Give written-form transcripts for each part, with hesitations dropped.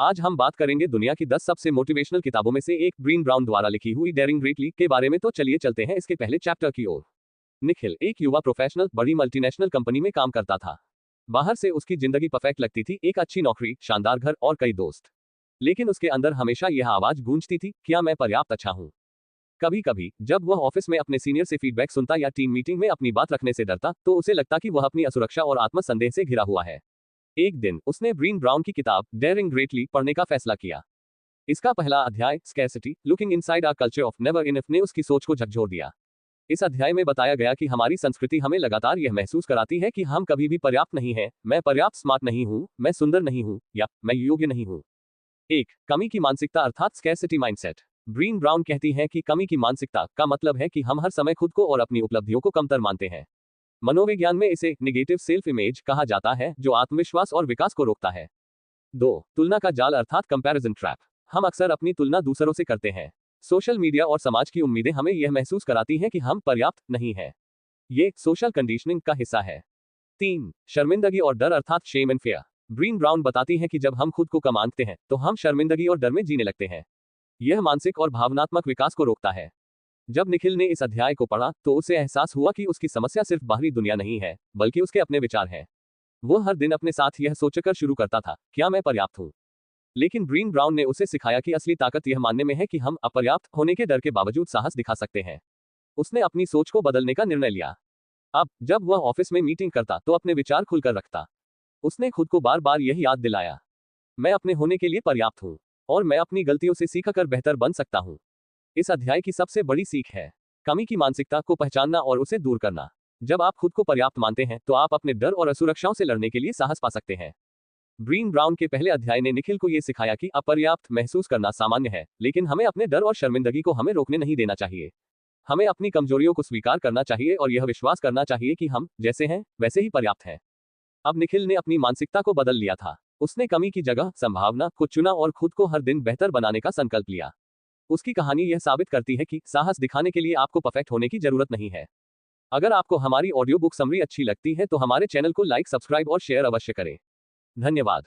आज हम बात करेंगे दुनिया की 10 सबसे मोटिवेशनल किताबों में से एक ब्रीन ब्राउन द्वारा लिखी हुई डेयरिंग ग्रेटली के बारे में। तो चलिए चलते हैं इसके पहले चैप्टर की ओर। निखिल एक युवा प्रोफेशनल बड़ी मल्टीनेशनल कंपनी में काम करता था। बाहर से उसकी जिंदगी परफेक्ट लगती थी, एक अच्छी नौकरी, शानदार घर और कई दोस्त। लेकिन उसके अंदर हमेशा यह आवाज गूंजती थी, क्या मैं पर्याप्त अच्छा हूँ? कभी कभी जब वह ऑफिस में अपने सीनियर से फीडबैक सुनता या टीम मीटिंग में अपनी बात रखने से डरता, तो उसे लगता कि वह अपनी असुरक्षा और आत्मसंदेह से घिरा हुआ है। एक दिन उसने ब्रीन ब्राउन की किताब डेयरिंग ग्रेटली पढ़ने का फैसला किया। इसका पहला अध्याय scarcity looking inside our culture of never enough ने उसकी सोच को झकझोर दिया। इस अध्याय में बताया गया कि हमारी संस्कृति हमें लगातार यह महसूस कराती है कि हम कभी भी पर्याप्त नहीं हैं, मैं पर्याप्त स्मार्ट नहीं हूं, मैं सुंदर नहीं हूं या मैं योग्य नहीं हूं। एक कमी की मानसिकता अर्थात स्कैर्सिटी माइंडसेट। ब्रीन ब्राउन कहती है कि कमी की मानसिकता का मतलब है कि हम हर समय खुद को और अपनी उपलब्धियों को कमतर मानते हैं। मनोविज्ञान में इसे निगेटिव सेल्फ इमेज कहा जाता है, जो आत्मविश्वास और विकास को रोकता है। 2 तुलना का जाल अर्थात कंपैरिजन ट्रैप। हम अक्सर अपनी तुलना दूसरों से करते हैं। सोशल मीडिया और समाज की उम्मीदें हमें यह महसूस कराती हैं कि हम पर्याप्त नहीं हैं। ये सोशल कंडीशनिंग का हिस्सा है। 3 शर्मिंदगी और डर अर्थात शेम एंड फियर। ब्रीन ब्राउन बताती है कि जब हम खुद को कम आंकते हैं तो हम शर्मिंदगी और डर में जीने लगते हैं। यह मानसिक और भावनात्मक विकास को रोकता है। जब निखिल ने इस अध्याय को पढ़ा तो उसे एहसास हुआ कि उसकी समस्या सिर्फ बाहरी दुनिया नहीं है, बल्कि उसके अपने विचार हैं। वो हर दिन अपने साथ यह सोचकर शुरू करता था, क्या मैं पर्याप्त हूँ? लेकिन ब्रीन ब्राउन ने उसे सिखाया कि असली ताकत यह मानने में है कि हम अपर्याप्त होने के डर के बावजूद साहस दिखा सकते हैं। उसने अपनी सोच को बदलने का निर्णय लिया। अब जब वह ऑफिस में मीटिंग करता तो अपने विचार खुलकर रखता। उसने खुद को बार बार यह याद दिलाया, मैं अपने होने के लिए पर्याप्त हूँ और मैं अपनी गलतियों से सीखकर बेहतर बन सकता हूँ। इस अध्याय की सबसे बड़ी सीख है कमी की मानसिकता को पहचानना और उसे दूर करना। जब आप खुद को पर्याप्त मानते हैं तो आप अपने डर और असुरक्षाओं से लड़ने के लिए साहस पा सकते हैं। ब्रीन ब्राउन के पहले अध्याय ने निखिल को यह सिखाया कि अपर्याप्त महसूस करना सामान्य है, लेकिन हमें अपने डर और शर्मिंदगी को हमें रोकने नहीं देना चाहिए। हमें अपनी कमजोरियों को स्वीकार करना चाहिए और यह विश्वास करना चाहिए कि हम जैसे हैं वैसे ही पर्याप्त हैं। अब निखिल ने अपनी मानसिकता को बदल लिया था। उसने कमी की जगह संभावना को चुना और खुद को हर दिन बेहतर बनाने का संकल्प लिया। उसकी कहानी यह साबित करती है कि साहस दिखाने के लिए आपको परफेक्ट होने की जरूरत नहीं है। अगर आपको हमारी ऑडियो बुक समरी अच्छी लगती है तो हमारे चैनल को लाइक, सब्सक्राइब और शेयर अवश्य करें। धन्यवाद।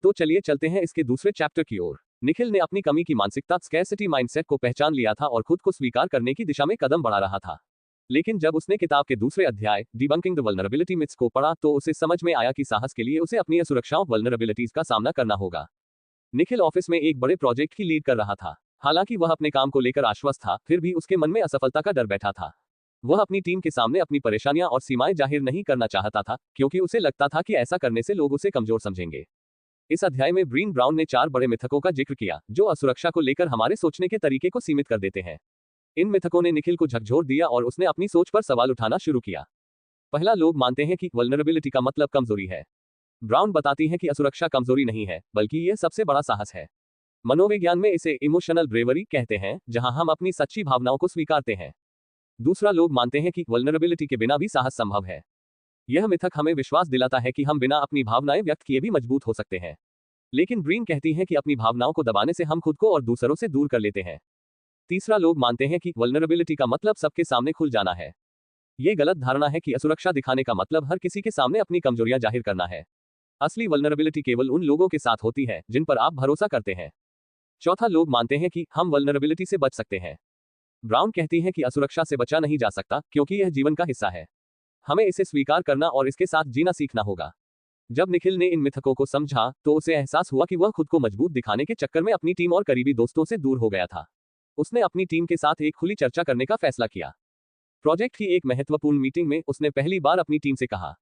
तो चलिए चलते हैं इसके दूसरे चैप्टर की ओर। निखिल ने अपनी कमी की मानसिकता स्कैर्सिटी माइंडसेट को पहचान लिया था और खुद को स्वीकार करने की दिशा में कदम बढ़ा रहा था। लेकिन जब उसने किताब के दूसरे अध्याय डिबंकिंग द वल्नरेबिलिटी मिथ्स को पढ़ा तो उसे समझ में आया कि साहस के लिए उसे अपनी असुरक्षाओं वल्नरेबिलिटीज का सामना करना होगा। निखिल ऑफिस में एक बड़े प्रोजेक्ट की लीड कर रहा था। हालांकि वह अपने काम को लेकर आश्वस्त था, फिर भी उसके मन में असफलता का डर बैठा था। वह अपनी टीम के सामने अपनी परेशानियां और सीमाएं जाहिर नहीं करना चाहता था, क्योंकि उसे लगता था कि ऐसा करने से लोग उसे कमजोर समझेंगे। इस अध्याय में ब्रीन ब्राउन ने 4 बड़े मिथकों का जिक्र किया, जो असुरक्षा को लेकर हमारे सोचने के तरीके को सीमित कर देते हैं। इन मिथकों ने निखिल को झकझोर दिया और उसने अपनी सोच पर सवाल उठाना शुरू किया। पहला, लोग मानते हैं कि वल्नरेबिलिटी का मतलब कमजोरी है। ब्राउन बताती है कि असुरक्षा कमजोरी नहीं है, बल्कि यह सबसे बड़ा साहस है। मनोविज्ञान में इसे इमोशनल ब्रेवरी कहते हैं, जहां हम अपनी सच्ची भावनाओं को स्वीकारते हैं। दूसरा, लोग मानते हैं कि वल्नरेबिलिटी के बिना भी साहस संभव है। यह मिथक हमें विश्वास दिलाता है कि हम बिना अपनी भावनाएं व्यक्त किए भी मजबूत हो सकते हैं। लेकिन ब्रीन कहती है कि अपनी भावनाओं को दबाने से हम खुद को और दूसरों से दूर कर लेते हैं। तीसरा, लोग मानते हैं कि वल्नरेबिलिटी का मतलब सबके सामने खुल जाना है। यह गलत धारणा है कि असुरक्षा दिखाने का मतलब हर किसी के सामने अपनी कमजोरियां जाहिर करना है। असली वल्नरेबिलिटी केवल उन लोगों के साथ होती है जिन पर आप भरोसा करते हैं। चौथा, लोग मानते हैं कि हम वल्नरेबिलिटी से बच सकते हैं। ब्राउन कहती है कि असुरक्षा से बचा नहीं जा सकता, क्योंकि यह जीवन का हिस्सा है। हमें इसे स्वीकार करना और इसके साथ जीना सीखना होगा। जब निखिल ने इन मिथकों को समझा तो उसे एहसास हुआ कि वह खुद को मजबूत दिखाने के चक्कर में अपनी टीम और करीबी दोस्तों से दूर हो गया था। उसने अपनी टीम के साथ एक खुली चर्चा करने का फैसला किया। प्रोजेक्ट की एक महत्वपूर्ण मीटिंग में उसने पहली बार अपनी टीम से कहा,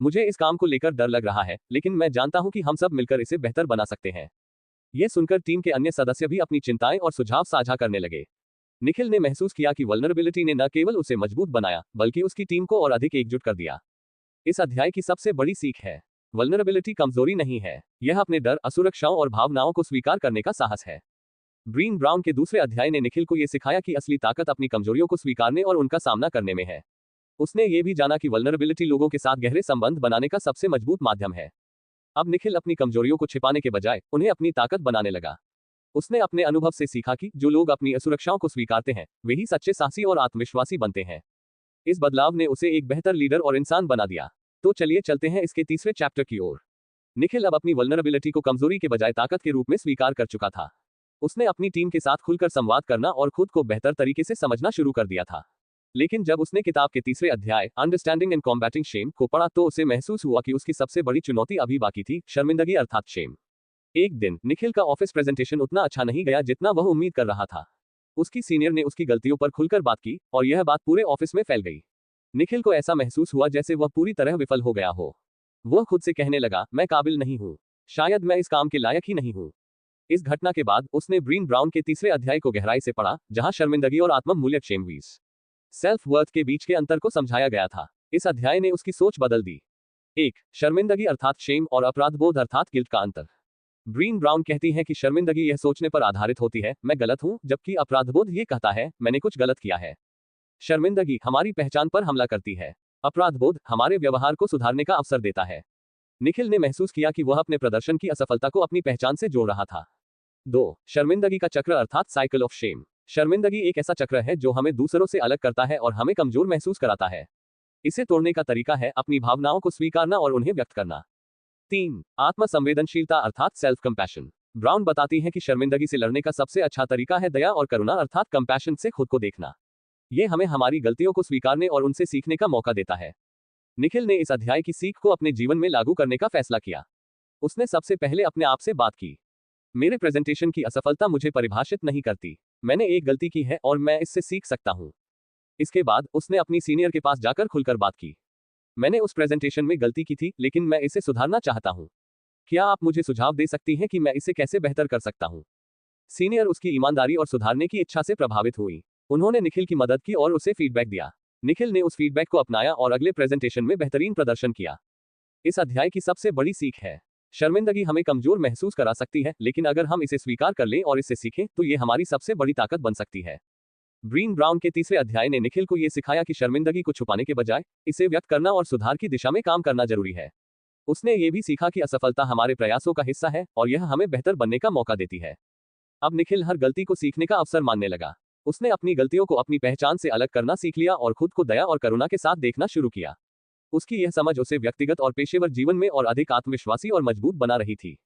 मुझे इस काम को लेकर डर लग रहा है, लेकिन मैं जानता हूं कि हम सब मिलकर इसे बेहतर बना सकते हैं। यह सुनकर टीम के अन्य सदस्य भी अपनी चिंताएं और सुझाव साझा करने लगे। निखिल ने महसूस किया कि वल्नरेबिलिटी ने न केवल उसे मजबूत बनाया, बल्कि उसकी टीम को और अधिक एकजुट कर दिया। इस अध्याय की सबसे बड़ी सीख है, वल्नरेबिलिटी कमजोरी नहीं है, यह अपने डर, असुरक्षाओं और भावनाओं को स्वीकार करने का साहस है। ब्रीन ब्राउन के दूसरे अध्याय ने निखिल को यह सिखाया कि असली ताकत अपनी कमजोरियों को स्वीकारने और उनका सामना करने में है। उसने ये भी जाना कि वल्नरेबिलिटी लोगों के साथ गहरे संबंध बनाने का सबसे मजबूत माध्यम है। अब निखिल अपनी कमजोरियों को छिपाने के बजाय उन्हें अपनी ताकत बनाने लगा। उसने अपने अनुभव से सीखा कि जो लोग अपनी असुरक्षाओं को स्वीकारते हैं वे ही सच्चे साहसी और आत्मविश्वासी बनते हैं। इस बदलाव ने उसे एक बेहतर लीडर और इंसान बना दिया। तो चलिए चलते हैं इसके तीसरे चैप्टर की ओर। निखिल अब अपनी वल्नरेबिलिटी को कमजोरी के बजाय ताकत के रूप में स्वीकार कर चुका था। उसने अपनी टीम के साथ खुलकर संवाद करना और खुद को बेहतर तरीके से समझना शुरू कर दिया था। लेकिन जब उसने किताब के तीसरे अध्याय अंडरस्टैंडिंग एंड कॉम्बैटिंग शेम को पढ़ा तो उसे महसूस हुआ कि उसकी सबसे बड़ी चुनौती अभी बाकी थी, शर्मिंदगी अर्थात शेम। एक दिन निखिल का ऑफिस प्रेजेंटेशन उतना अच्छा नहीं गया जितना वह उम्मीद कर रहा था। उसकी सीनियर ने उसकी गलतियों पर खुलकर बात की और यह बात पूरे ऑफिस में फैल गई। निखिल को ऐसा महसूस हुआ जैसे वह पूरी तरह विफल हो गया हो। वह खुद से कहने लगा, मैं काबिल नहीं हूँ, शायद मैं इस काम के लायक ही नहीं हूँ। इस घटना के बाद उसने ब्रीन ब्राउन के तीसरे अध्याय को गहराई से पढ़ा, जहां शर्मिंदगी और आत्म मूल्य शेमवीज सेल्फ वर्थ के बीच के अंतर को समझाया गया था। इस अध्याय ने उसकी सोच बदल दी। 1. शर्मिंदगी अर्थात शेम और अपराधबोध अर्थात गिल्ट का अंतर। ब्रीन ब्राउन कहती है कि शर्मिंदगी यह सोचने पर आधारित होती है, मैं गलत हूं, जबकि अपराधबोध ये कहता है, मैंने कुछ गलत किया है। शर्मिंदगी हमारी पहचान पर हमला करती है। अपराधबोध हमारे व्यवहार को सुधारने का अवसर देता है। निखिल ने महसूस किया कि वह अपने प्रदर्शन की असफलता को अपनी पहचान से जोड़ रहा था। 2. शर्मिंदगी का चक्र अर्थात साइकिल ऑफ शेम। शर्मिंदगी एक ऐसा चक्र है जो हमें दूसरों से अलग करता है और हमें कमजोर महसूस कराता है। इसे तोड़ने का तरीका है अपनी भावनाओं को स्वीकारना और उन्हें व्यक्त करना। 3. आत्म संवेदनशीलता अर्थात सेल्फ कंपैशन। ब्राउन बताती है कि शर्मिंदगी से लड़ने का सबसे अच्छा तरीका है दया और करुणा अर्थात कंपैशन से खुद को देखना। यह हमें हमारी गलतियों को स्वीकारने और उनसे सीखने का मौका देता है। निखिल ने इस अध्याय की सीख को अपने जीवन में लागू करने का फैसला किया। उसने सबसे पहले अपने आप से बात की, मेरे प्रेजेंटेशन की असफलता मुझे परिभाषित नहीं करती, मैंने एक गलती की है और मैं इससे सीख सकता हूं। इसके बाद उसने अपनी सीनियर के पास जाकर खुलकर बात की, मैंने उस प्रेजेंटेशन में गलती की थी लेकिन मैं इसे सुधारना चाहता हूं। क्या आप मुझे सुझाव दे सकती हैं कि मैं इसे कैसे बेहतर कर सकता हूं? सीनियर उसकी ईमानदारी और सुधारने की इच्छा से प्रभावित हुई। उन्होंने निखिल की मदद की और उसे फीडबैक दिया। निखिल ने उस फीडबैक को अपनाया और अगले प्रेजेंटेशन में बेहतरीन प्रदर्शन किया। इस अध्याय की सबसे बड़ी सीख है, शर्मिंदगी हमें कमजोर महसूस करा सकती है, लेकिन अगर हम इसे स्वीकार कर लें और इससे सीखें तो ये हमारी सबसे बड़ी ताकत बन सकती है। ब्रीन ब्राउन के तीसरे अध्याय ने निखिल को यह सिखाया कि शर्मिंदगी को छुपाने के बजाय इसे व्यक्त करना और सुधार की दिशा में काम करना जरूरी है। उसने ये भी सीखा कि असफलता हमारे प्रयासों का हिस्सा है और यह हमें बेहतर बनने का मौका देती है। अब निखिल हर गलती को सीखने का अवसर मानने लगा। उसने अपनी गलतियों को अपनी पहचान से अलग करना सीख लिया और खुद को दया और करुणा के साथ देखना शुरू किया। उसकी यह समझ उसे व्यक्तिगत और पेशेवर जीवन में और अधिक आत्मविश्वासी और मजबूत बना रही थी।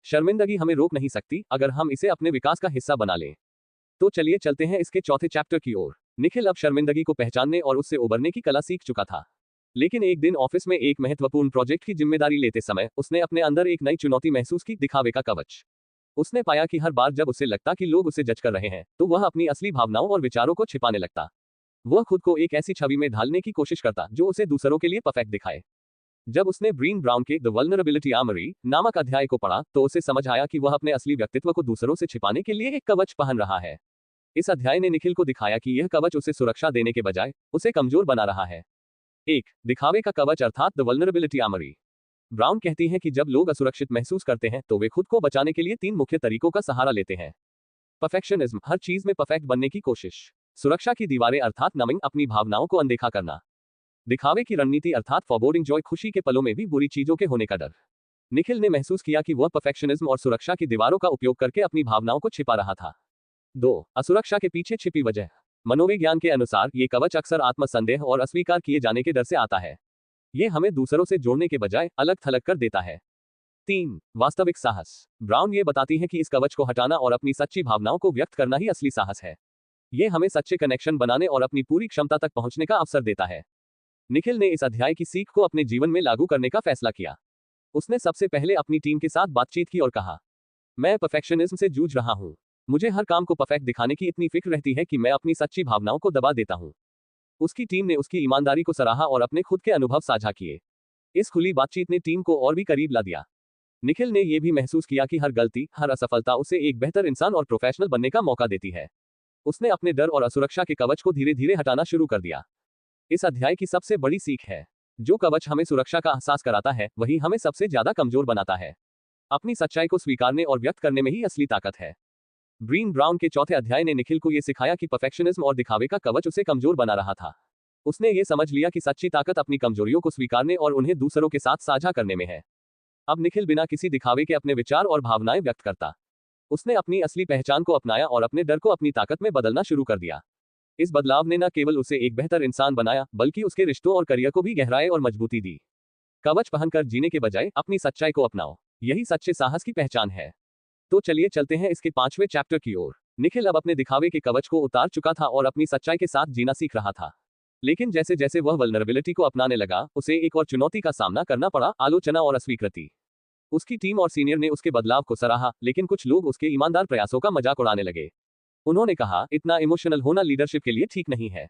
शर्मिंदगी हमें रोक नहीं सकती अगर हम इसे अपने विकास का हिस्सा बना लें। तो चलिए चलते हैं इसके चौथे चैप्टर की ओर। निखिल अब शर्मिंदगी को पहचानने और उससे उबरने की कला सीख चुका था। लेकिन एक दिन ऑफिस में एक महत्वपूर्ण प्रोजेक्ट की जिम्मेदारी लेते समय उसने अपने अंदर एक नई चुनौती महसूस की, दिखावे का कवच। उसने पाया कि हर बार जब उसे लगता कि लोग उसे जज कर रहे हैं तो वह अपनी असली भावनाओं और विचारों को छिपाने लगता। वह खुद को एक ऐसी छवि में ढालने की कोशिश करता जो उसे दूसरों के लिए परफेक्ट दिखाए। जब उसने ब्रीन ब्राउन के द वल्नरेबिलिटी आर्मरी नामक अध्याय को पढ़ा तो उसे समझ आया कि वह अपने असली व्यक्तित्व को दूसरों से छिपाने के लिए एक कवच पहन रहा है। इस अध्याय ने निखिल को दिखाया कि यह कवच उसे सुरक्षा देने के बजाय उसे कमजोर बना रहा है। 1. दिखावे का कवच अर्थात द वल्नरेबिलिटी आर्मरी। ब्राउन कहती है कि जब लोग असुरक्षित महसूस करते हैं तो वे खुद को बचाने के लिए 3 मुख्य तरीकों का सहारा लेते हैं। परफेक्शनिज्म, हर चीज में परफेक्ट बनने की कोशिश। सुरक्षा की दीवारें अर्थात नमिंग, अपनी भावनाओं को अनदेखा करना। दिखावे की रणनीति अर्थात फॉरबोर्डिंग जॉय, खुशी के पलों में भी बुरी चीजों के होने का डर। निखिल ने महसूस किया कि वह परफेक्शनिज्म और सुरक्षा की दीवारों का उपयोग करके अपनी भावनाओं को छिपा रहा था। 2. असुरक्षा के पीछे छिपी वजह। मनोविज्ञान के अनुसार ये कवच अक्सर आत्मसंदेह और अस्वीकार किए जाने के डर से आता है। ये हमें दूसरों से जोड़ने के बजाय अलग थलग कर देता है। 3. वास्तविक साहस। ब्राउन ये बताती है कि इस कवच को हटाना और अपनी सच्ची भावनाओं को व्यक्त करना ही असली साहस है। ये हमें सच्चे कनेक्शन बनाने और अपनी पूरी क्षमता तक पहुंचने का अवसर देता है। निखिल ने इस अध्याय की सीख को अपने जीवन में लागू करने का फैसला किया। उसने सबसे पहले अपनी टीम के साथ बातचीत की और कहा, मैं परफेक्शनिज्म से जूझ रहा हूं। मुझे हर काम को परफेक्ट दिखाने की इतनी फिक्र रहती है कि मैं अपनी सच्ची भावनाओं को दबा देता हूं। उसकी टीम ने उसकी ईमानदारी को सराहा और अपने खुद के अनुभव साझा किए। इस खुली बातचीत ने टीम को और भी करीब ला दिया। निखिल ने यह भी महसूस किया कि हर गलती, हर असफलता उसे एक बेहतर इंसान और प्रोफेशनल बनने का मौका देती है। उसने अपने डर और असुरक्षा के कवच को धीरे धीरे हटाना शुरू कर दिया। इस अध्याय की सबसे बड़ी सीख है, जो कवच हमें सुरक्षा का एहसास कराता है वही हमें सबसे ज्यादा कमजोर बनाता है। अपनी सच्चाई को स्वीकारने और व्यक्त करने में ही असली ताकत है। ब्रीन ब्राउन के चौथे अध्याय ने निखिल को यह सिखाया कि परफेक्शनिज्म और दिखावे का कवच उसे कमजोर बना रहा था। उसने ये समझ लिया कि सच्ची ताकत अपनी कमजोरियों को स्वीकारने और उन्हें दूसरों के साथ साझा करने में है। अब निखिल बिना किसी दिखावे के अपने विचार और भावनाएं व्यक्त करता। उसने अपनी असली पहचान को अपनाया और अपने डर को अपनी ताकत में बदलना शुरू कर दिया। इस बदलाव ने न केवल उसे एक बेहतर इंसान बनाया बल्कि उसके रिश्तों और करियर को भी गहराई और मजबूती दी। कवच पहनकर जीने के बजाय अपनी सच्चाई को अपनाओ, यही सच्चे साहस की पहचान है। तो चलिए चलते हैं इसके 5वें चैप्टर की ओर। निखिल अब अपने दिखावे के कवच को उतार चुका था और अपनी सच्चाई के साथ जीना सीख रहा था। लेकिन जैसे जैसे वह वल्नरेबिलिटी को अपनाने लगा, उसे एक और चुनौती का सामना करना पड़ा, आलोचना और अस्वीकृति। उसकी टीम और सीनियर ने उसके बदलाव को सराहा, लेकिन कुछ लोग उसके ईमानदार प्रयासों का मजाक उड़ाने लगे। उन्होंने कहा, इतना इमोशनल होना लीडरशिप के लिए ठीक नहीं है।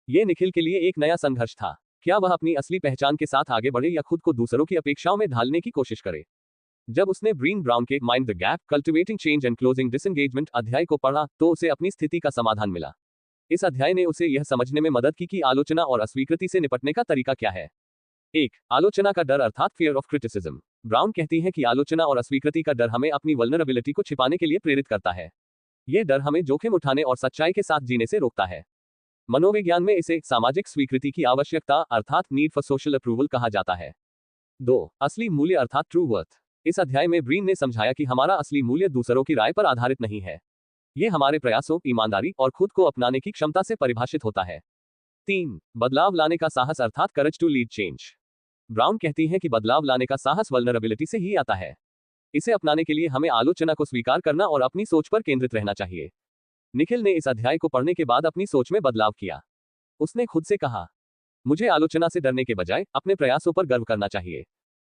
ये निखिल के लिए एक नया संघर्ष था। क्या वह अपनी असली पहचान के साथ आगे बढ़े या खुद को दूसरों की अपेक्षाओं में ढालने की कोशिश करे? जब उसने ब्रीन ब्राउन के mind the gap, cultivating change and closing disengagement अध्याय को पढ़ा, तो उसे अपनी स्थिति का समाधान मिला। इस अध्याय ने उसे यह समझने में मदद की कि आलोचना और अस्वीकृति से निपटने का तरीका क्या है। 1. आलोचना का डर अर्थात फियर ऑफ क्रिटिसिज्म। ब्राउन कहती है कि आलोचना और अस्वीकृति का डर हमें अपनी वल्नरेबिलिटी को छिपाने के लिए प्रेरित करता है। यह डर हमें जोखिम उठाने और सच्चाई के साथ जीने से रोकता है। मनोविज्ञान में इसे सामाजिक स्वीकृति की आवश्यकता अर्थात नीड फॉर सोशल अप्रूवल कहा जाता है। 2. असली मूल्य अर्थात ट्रू वर्थ। इस अध्याय में ब्रीन ने समझाया कि हमारा असली मूल्य दूसरों की राय पर आधारित नहीं है। यह हमारे प्रयासों, ईमानदारी और खुद को अपनाने की क्षमता से परिभाषित होता है। 3. बदलाव लाने का साहस अर्थात courage to lead change. Brown कहती है कि बदलाव लाने का साहस वल्नरेबिलिटी से ही आता है। इसे अपनाने के लिए हमें आलोचना को स्वीकार करना और अपनी सोच पर केंद्रित रहना चाहिए। निखिल ने इस अध्याय को पढ़ने के बाद अपनी सोच में बदलाव किया। उसने खुद से कहा, मुझे आलोचना से डरने के बजाय अपने प्रयासों पर गर्व करना चाहिए।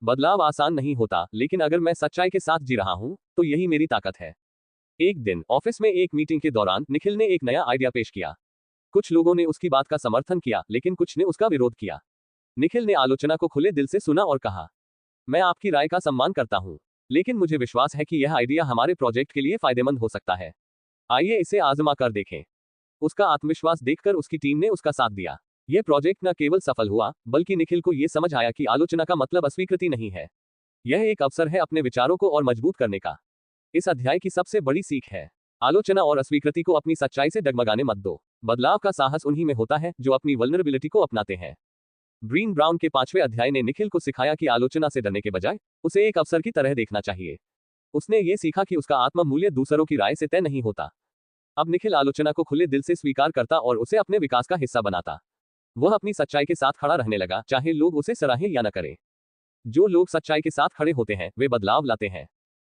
बदलाव आसान नहीं होता, लेकिन अगर मैं सच्चाई के साथ जी रहा हूं, तो यही मेरी ताकत है। एक दिन ऑफिस में एक मीटिंग के दौरान निखिल ने एक नया आइडिया पेश किया। कुछ लोगों ने उसकी बात का समर्थन किया, लेकिन कुछ ने उसका विरोध किया। निखिल ने आलोचना को खुले दिल से सुना और कहा, मैं आपकी राय का सम्मान करता हूं, लेकिन मुझे विश्वास है कि यह आइडिया हमारे प्रोजेक्ट के लिए फायदेमंद हो सकता है। आइए इसे आजमा कर देखें। उसका आत्मविश्वास देखकर उसकी टीम ने उसका साथ दिया। यह प्रोजेक्ट न केवल सफल हुआ, बल्कि निखिल को यह समझ आया कि आलोचना का मतलब अस्वीकृति नहीं है। यह एक अवसर है अपने विचारों को और मजबूत करने का। इस अध्याय की सबसे बड़ी सीख है, आलोचना और अस्वीकृति को अपनी सच्चाई से डगमगाने मत दो। बदलाव का साहस उन्हीं में होता है जो अपनी वल्नरेबिलिटी को अपनाते हैं। ब्रीन ब्राउन के 5वें अध्याय ने निखिल को सिखाया कि आलोचना से डरने के बजाय उसे एक अवसर की तरह देखना चाहिए। उसने ये सीखा कि उसका आत्म मूल्य दूसरों की राय से तय नहीं होता। अब निखिल आलोचना को खुले दिल से स्वीकार करता और उसे अपने विकास का हिस्सा बनाता। वह अपनी सच्चाई के साथ खड़ा रहने लगा, चाहे लोग उसे सराहें या न करें। जो लोग सच्चाई के साथ खड़े होते हैं, वे बदलाव लाते हैं।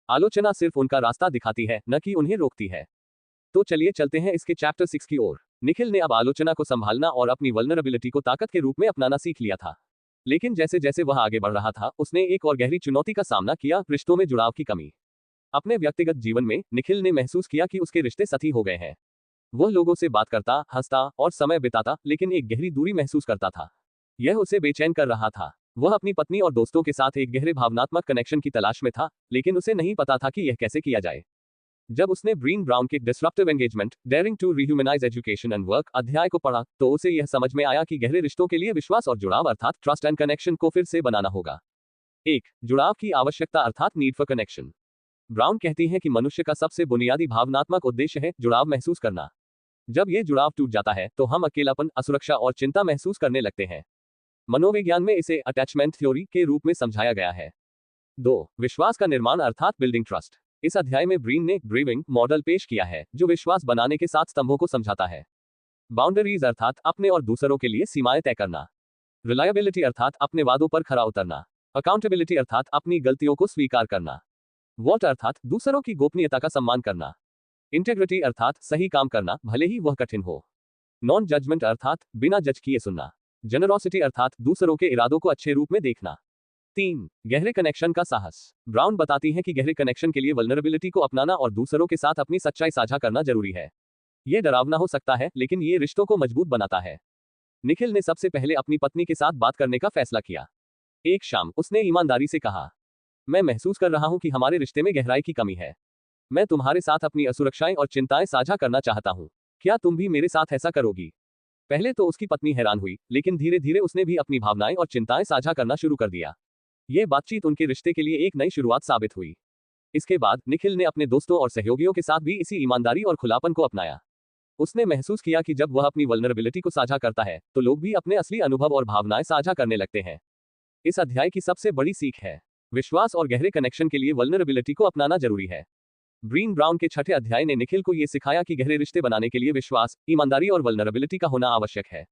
आलोचना सिर्फ उनका रास्ता दिखाती है, न कि उन्हें रोकती है। तो चलिए चलते हैं इसके चैप्टर 6 की ओर। निखिल ने अब आलोचना को संभालना और अपनी वल्नरेबिलिटी को ताकत के रूप में अपनाना सीख लिया था। लेकिन जैसे जैसे वह आगे बढ़ रहा था, उसने एक और गहरी चुनौती का सामना किया, रिश्तों में जुड़ाव की कमी। अपने व्यक्तिगत जीवन में निखिल ने महसूस किया कि उसके रिश्ते सती हो गए हैं। वह लोगों से बात करता, हंसता और समय बिताता, लेकिन एक गहरी दूरी महसूस करता था। यह उसे बेचैन कर रहा था। वह अपनी पत्नी और दोस्तों के साथ एक गहरे भावनात्मक कनेक्शन की तलाश में था, लेकिन उसे नहीं पता था कि यह कैसे किया जाए। जब उसने ब्रीन ब्राउन के disruptive engagement, daring to rehumanize education and work अध्याय को पढ़ा, तो उसे यह समझ में आया कि गहरे रिश्तों के लिए विश्वास और जुड़ाव अर्थात ट्रस्ट एंड कनेक्शन को फिर से बनाना होगा। 1. जुड़ाव की आवश्यकता अर्थात नीड फॉर कनेक्शन। ब्राउन कहती है कि मनुष्य का सबसे बुनियादी भावनात्मक उद्देश्य है जुड़ाव महसूस करना। जब यह जुड़ाव टूट जाता है, तो हम अकेलापन, असुरक्षा और चिंता महसूस करने लगते हैं। मनोविज्ञान में इसे अटैचमेंट थ्योरी के रूप में समझाया गया है। 2. विश्वास का निर्माण अर्थात बिल्डिंग ट्रस्ट। इस अध्याय में ब्रीन ने ब्रीविंग मॉडल पेश किया है, जो विश्वास बनाने के 7 स्तंभों को समझाता है। बाउंड्रीज अर्थात अपने और दूसरों के लिए सीमाएं तय करना। रिलायबिलिटी अर्थात अपने वादों पर खरा उतरना। अकाउंटेबिलिटी अर्थात अपनी गलतियों को स्वीकार करना। वॉट अर्थात दूसरों की गोपनीयता का सम्मान करना। इंटेग्रिटी अर्थात सही काम करना, भले ही वह कठिन हो। नॉन जजमेंट अर्थात बिना जज किए सुनना। जेनरोसिटी अर्थात दूसरों के इरादों को अच्छे रूप में देखना। 3. गहरे कनेक्शन का साहस। ब्राउन बताती है कि गहरे कनेक्शन के लिए वल्नरेबिलिटी को अपनाना और दूसरों के साथ अपनी सच्चाई साझा करना जरूरी है। यह डरावना हो सकता है, लेकिन ये रिश्तों को मजबूत बनाता है। निखिल ने सबसे पहले अपनी पत्नी के साथ बात करने का फैसला किया। एक शाम उसने ईमानदारी से कहा, मैं महसूस कर रहा हूं कि हमारे रिश्ते में गहराई की कमी है। मैं तुम्हारे साथ अपनी असुरक्षाएं और चिंताएं साझा करना चाहता हूं। क्या तुम भी मेरे साथ ऐसा करोगी? पहले तो उसकी पत्नी हैरान हुई, लेकिन धीरे धीरे उसने भी अपनी भावनाएं और चिंताएं साझा करना शुरू कर दिया। यह बातचीत उनके रिश्ते के लिए एक नई शुरुआत साबित हुई। इसके बाद निखिल ने अपने दोस्तों और सहयोगियों के साथ भी इसी ईमानदारी और खुलापन को अपनाया। उसने महसूस किया कि जब वह अपनी वल्नरेबिलिटी को साझा करता है, तो लोग भी अपने असली अनुभव और भावनाएं साझा करने लगते हैं। इस अध्याय की सबसे बड़ी सीख है, विश्वास और गहरे कनेक्शन के लिए वल्नरेबिलिटी को अपनाना जरूरी है। ब्रीन ब्राउन के 6ठे अध्याय ने निखिल को यह सिखाया कि गहरे रिश्ते बनाने के लिए विश्वास, ईमानदारी और वल्नरेबिलिटी का होना आवश्यक है।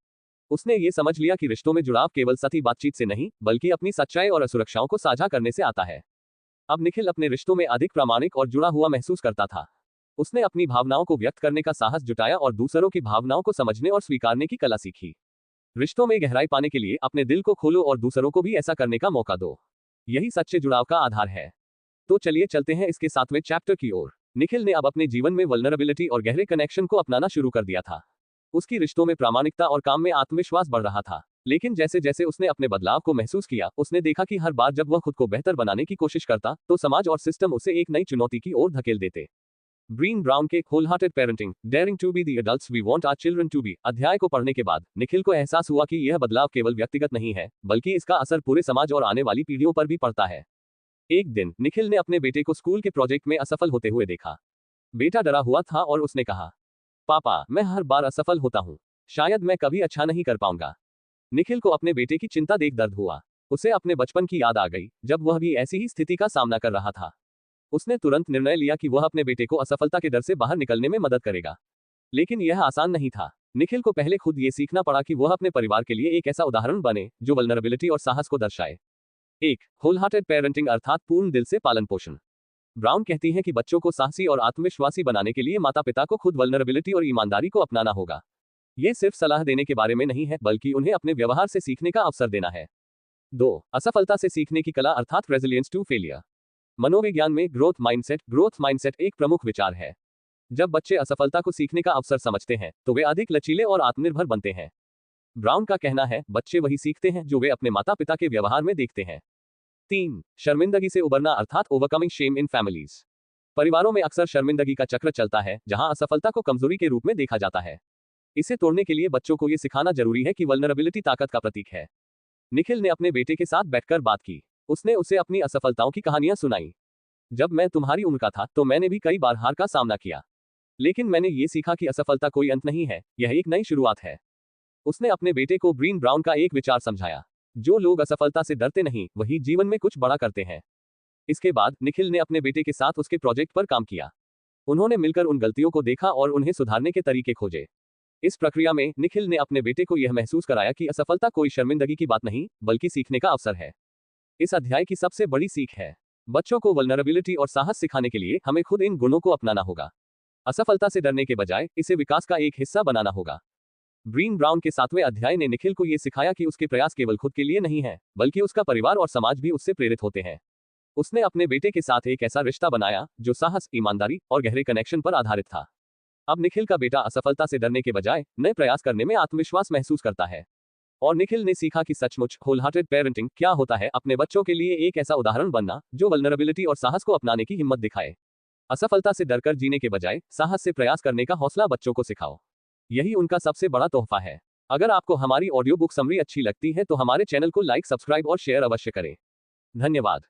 उसने ये समझ लिया कि रिश्तों में जुड़ाव केवल सतही बातचीत से नहीं, बल्कि अपनी सच्चाई और असुरक्षाओं को साझा करने से आता है। अब निखिल अपने रिश्तों में अधिक प्रामाणिक और जुड़ा हुआ महसूस करता था। उसने अपनी भावनाओं को व्यक्त करने का साहस जुटाया और दूसरों की भावनाओं को समझने और स्वीकारने की कला सीखी। रिश्तों में गहराई पाने के लिए अपने दिल को खोलो और दूसरों को भी ऐसा करने का मौका दो। यही सच्चे जुड़ाव का आधार है। तो चलिए चलते हैं इसके 7वें चैप्टर की ओर। निखिल ने अब अपने जीवन में वल्नरेबिलिटी और गहरे कनेक्शन को अपनाना शुरू कर दिया था। उसकी रिश्तों में प्रामाणिकता और काम में आत्मविश्वास बढ़ रहा था। लेकिन जैसे जैसे उसने अपने बदलाव को महसूस किया, उसने देखा कि हर बार जब वह खुद को बेहतर बनाने की कोशिश करता, तो समाज और सिस्टम उसे एक नई चुनौती की ओर धकेल देते। ब्रीन ब्राउन के wholehearted parenting, daring to be the adults we want our children to be अध्याय को पढ़ने के बाद निखिल को एहसास हुआ कि यह बदलाव केवल व्यक्तिगत नहीं है, बल्कि इसका असर पूरे समाज और आने वाली पीढ़ियों पर भी पड़ता है। एक दिन निखिल ने अपने बेटे को स्कूल के प्रोजेक्ट में असफल होते हुए देखा। बेटा डरा हुआ था और उसने कहा, पापा, मैं हर बार असफल होता हूँ। शायद मैं कभी अच्छा नहीं कर पाऊंगा। निखिल को अपने बेटे की चिंता देख दर्द हुआ। उसे अपने बचपन की याद आ गई, जब वह भी ऐसी ही स्थिति का सामना कर रहा था। उसने तुरंत निर्णय लिया कि वह अपने बेटे को असफलता के डर से बाहर निकलने में मदद करेगा। लेकिन यह आसान नहीं था। निखिल को पहले खुद ये सीखना पड़ा कि वह अपने परिवार के लिए एक ऐसा उदाहरण बने जो वल्नरेबिलिटी और साहस को दर्शाए। एक होलहार्टेड पेरेंटिंग अर्थात पूर्ण दिल से पालन पोषण। ब्राउन कहती हैं कि बच्चों को साहसी और आत्मविश्वासी बनाने के लिए माता पिता को खुद वल्नरेबिलिटी और ईमानदारी को अपनाना होगा। ये सिर्फ सलाह देने के बारे में नहीं है, बल्कि उन्हें अपने व्यवहार से सीखने का अवसर देना है। 2. असफलता से सीखने की कला अर्थात रेजिलियंस टू फेलियर। मनोविज्ञान में ग्रोथ माइंडसेट एक प्रमुख विचार है। जब बच्चे असफलता को सीखने का अवसर समझते हैं, तो वे अधिक लचीले और आत्मनिर्भर बनते हैं। ब्राउन का कहना है, बच्चे वही सीखते हैं जो वे अपने माता पिता के व्यवहार में देखते हैं। 3. शर्मिंदगी से उबरना अर्थात ओवरकमिंग शेम इन फैमिलीज। परिवारों में अक्सर शर्मिंदगी का चक्र चलता है, जहां असफलता को कमजोरी के रूप में देखा जाता है। इसे तोड़ने के लिए बच्चों को यह सिखाना जरूरी है कि वल्नरेबिलिटी ताकत का प्रतीक है। निखिल ने अपने बेटे के साथ बैठकर बात की। उसने उसे अपनी असफलताओं की कहानियां सुनाई। जब मैं तुम्हारी उम्र का था, तो मैंने भी कई बार हार का सामना किया। लेकिन मैंने ये सीखा कि असफलता कोई अंत नहीं है, यह एक नई शुरुआत है। उसने अपने बेटे को ब्रीन ब्राउन का एक विचार समझाया, जो लोग असफलता से डरते नहीं, वही जीवन में कुछ बड़ा करते हैं। इसके बाद निखिल ने अपने बेटे के साथ उसके प्रोजेक्ट पर काम किया। उन्होंने मिलकर उन गलतियों को देखा और उन्हें सुधारने के तरीके खोजे। इस प्रक्रिया में निखिल ने अपने बेटे को यह महसूस कराया कि असफलता कोई शर्मिंदगी की बात नहीं, बल्कि सीखने का अवसर है। इस अध्याय की सबसे बड़ी सीख है, बच्चों को वल्नरेबिलिटी और साहस सिखाने के लिए हमें खुद इन गुणों को अपनाना होगा। असफलता से डरने के बजाय इसे विकास का एक हिस्सा बनाना होगा। ब्रीन ब्राउन के 7वें अध्याय ने निखिल को यह सिखाया कि उसके प्रयास केवल खुद के लिए नहीं है, बल्कि उसका परिवार और समाज भी उससे प्रेरित होते हैं। उसने अपने बेटे के साथ एक ऐसा रिश्ता बनाया जो साहस, ईमानदारी और गहरे कनेक्शन पर आधारित था। अब निखिल का बेटा असफलता से डरने के बजाय नए प्रयास करने में आत्मविश्वास महसूस करता है। और निखिल ने सीखा कि सचमुच होलहार्टेड पेरेंटिंग क्या होता है, अपने बच्चों के लिए एक ऐसा उदाहरण बनना जो वल्नरेबिलिटी और साहस को अपनाने की हिम्मत दिखाए। असफलता से डरकर जीने के बजाय साहस से प्रयास करने का हौसला बच्चों को सिखाओ। यही उनका सबसे बड़ा तोहफा है। अगर आपको हमारी ऑडियो बुक समरी अच्छी लगती है तो हमारे चैनल को लाइक, सब्सक्राइब और शेयर अवश्य करें। धन्यवाद।